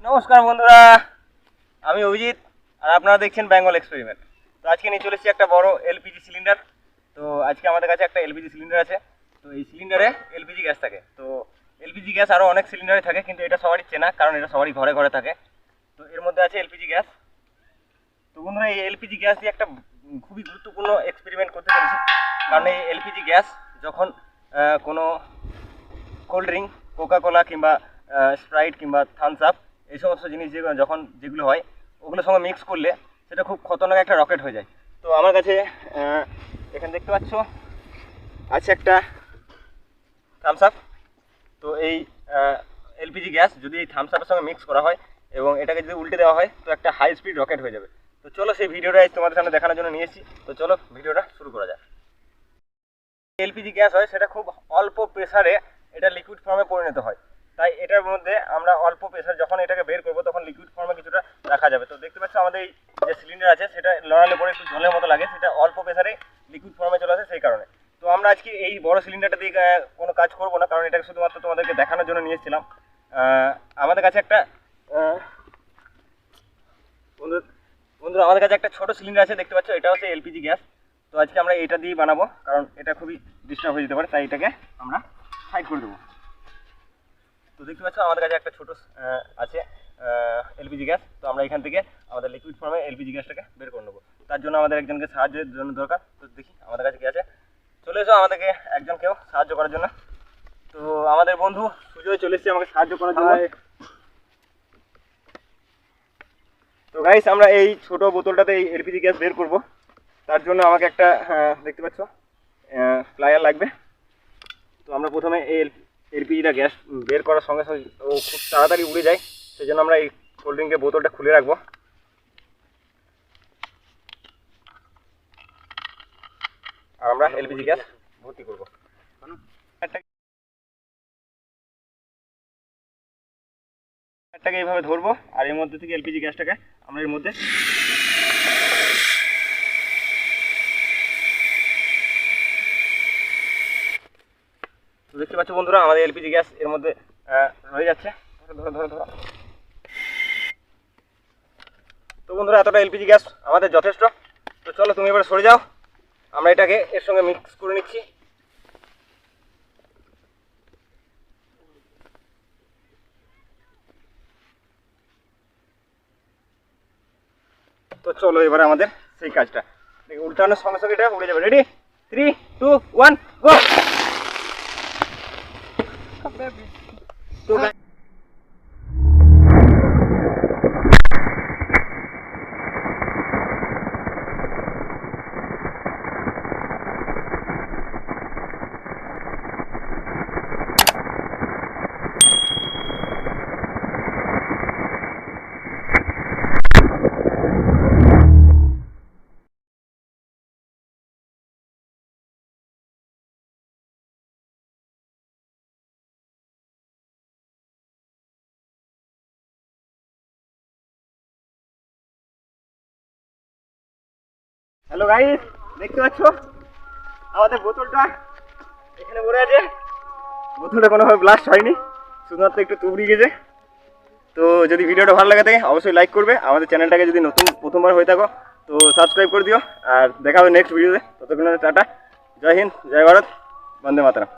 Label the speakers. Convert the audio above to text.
Speaker 1: নমস্কার বন্ধুরা, আমি অভিজিৎ আর আপনারা দেখছেন বেঙ্গল এক্সপেরিমেন্ট। তো আজকে নিয়ে চলেছি একটা বড় এলপিজি সিলিন্ডার। তো আজকে আমাদের কাছে একটা এলপিজি সিলিন্ডার আছে। তো এই সিলিন্ডারে এলপিজি গ্যাস থাকে। তো এলপিজি গ্যাস আরও অনেক সিলিন্ডারে থাকে, কিন্তু এটা সবারই চেনা, কারণ এটা সবারই ঘরে ঘরে থাকে। তো এর মধ্যে আছে এলপিজি গ্যাস। তো বন্ধুরা, এই এলপিজি গ্যাস দিয়ে একটা খুবই গুরুত্বপূর্ণ এক্সপেরিমেন্ট করতে চলেছি। কারণ এই এলপিজি গ্যাস যখন কোনো কোল্ড ড্রিঙ্ক, কোকাকোলা কিংবা স্প্রাইট কিংবা থামস আপ এই সমস্ত জিনিস যেগুলো হয় ওগুলোর সঙ্গে মিক্স করলে সেটা খুব খতরনাক একটা রকেট হয়ে যায়। তো আমার কাছে এখানে দেখতে পাচ্ছ আছে একটা থামস আপ। তো এই এলপিজি গ্যাস যদি এই থামস আপের সঙ্গে মিক্স করা হয় এবং এটাকে যদি উল্টে দেওয়া হয় তো একটা হাই স্পিড রকেট হয়ে যাবে। তো চলো সেই ভিডিওটা তোমাদের সামনে দেখানোর জন্য নিয়ে এসেছি। তো চলো ভিডিওটা শুরু করা যাক। এলপিজি গ্যাস হয় সেটা খুব অল্প প্রেসারে এটা লিকুইড ফর্মে পরিণত হয়। তাই এটার মধ্যে আমরা অল্প প্রেসার যখন এটাকে বের করবো তখন লিকুইড ফর্মে কিছুটা রাখা যাবে। তো দেখতে পাচ্ছ আমাদের এই যে সিলিন্ডার আছে সেটা লড়ালে পরে একটু জলের মতো লাগে, সেটা অল্প প্রেসারে লিকুইড ফর্মে চলে আসে সেই কারণে। তো আমরা আজকে এই বড় সিলিন্ডারটা দিয়ে কোনো কাজ করবো না, কারণ এটাকে শুধুমাত্র তোমাদেরকে দেখানোর জন্য নিয়ে এসেছিলাম। আমাদের কাছে একটা বন্ধুরা আমাদের কাছে একটা ছোটো সিলিন্ডার আছে, দেখতে পাচ্ছ, এটা হচ্ছে এলপিজি গ্যাস। তো আজকে আমরা এটা দিয়েই বানাবো, কারণ এটা খুবই ডিস্টার্ব হয়ে যেতে পারে, তাই এটাকে আমরা সাইড করে দেবো। তো দেখতে পাচ্ছ আমাদের কাছে একটা ছোটো আছে এলপিজি গ্যাস। তো আমরা এখান থেকে আমাদের লিকুইড ফর্মে এলপিজি গ্যাসটাকে বের করে নেবো। তার জন্য আমাদের একজনকে সাহায্যের জন্য দরকার। তো দেখি আমাদের কাছে কী আছে, চলে এসো আমাদেরকে একজনকেও সাহায্য করার জন্য। তো আমাদের বন্ধু সুজয় চলে এসেছে আমাকে সাহায্য করার জন্য। তো গাইস, আমরা এই ছোটো বোতলটাতে এই এলপিজি গ্যাস বের করব। তার জন্য আমাকে একটা দেখতে পাচ্ছ প্লায়ার লাগবে। তো আমরা প্রথমে এই এলপিজিটা গ্যাস বের করার সঙ্গে সঙ্গে ও খুব তাড়াতাড়ি উড়ে যায়, সেই জন্য আমরা এই কোল্ড ড্রিঙ্কের বোতলটা খুলে রাখবো। আর আমরা এলপিজি গ্যাস ভর্তি করবো। এটাকে এইভাবে ধরবো আর এর মধ্যে থেকে এলপিজি গ্যাসটাকে আমরা এর মধ্যে দেখতে পাচ্ছ বন্ধুরা, আমাদের এলপিজি গ্যাস এর মধ্যে হয়ে যাচ্ছে। ধরো ধরো ধরো। তো বন্ধুরা, এতটা এলপিজি গ্যাস আমাদের যথেষ্ট। তো চলো তুমি এবার সরে যাও, আমরা এটাকে এর সঙ্গে মিক্স করে নিচ্ছি। তো চলো এবারে আমাদের সেই কাজটা উল্টানোর সঙ্গে সঙ্গে এটা উড়ে যাবে। রেডি, 3, 2, 1, গো। তো হ্যালো গাইস, দেখতে পাচ্ছ আমাদের বোতলটা এখানে পড়ে আছে। বোতলটা কোনোভাবে ব্লাস্ট হয়নি, শুধুমাত্র একটু তুবড়ি গেছে। তো যদি ভিডিওটা ভালো লাগে থাকে অবশ্যই লাইক করবে। আমাদের চ্যানেলটাকে যদি নতুন প্রথমবার হয়ে থাকো তো সাবস্ক্রাইব করে দিও। আর দেখা হবে নেক্সট ভিডিওতে। ততক্ষণ টাটা, জয় হিন্দ, জয় ভারত, বন্দে মাতরম।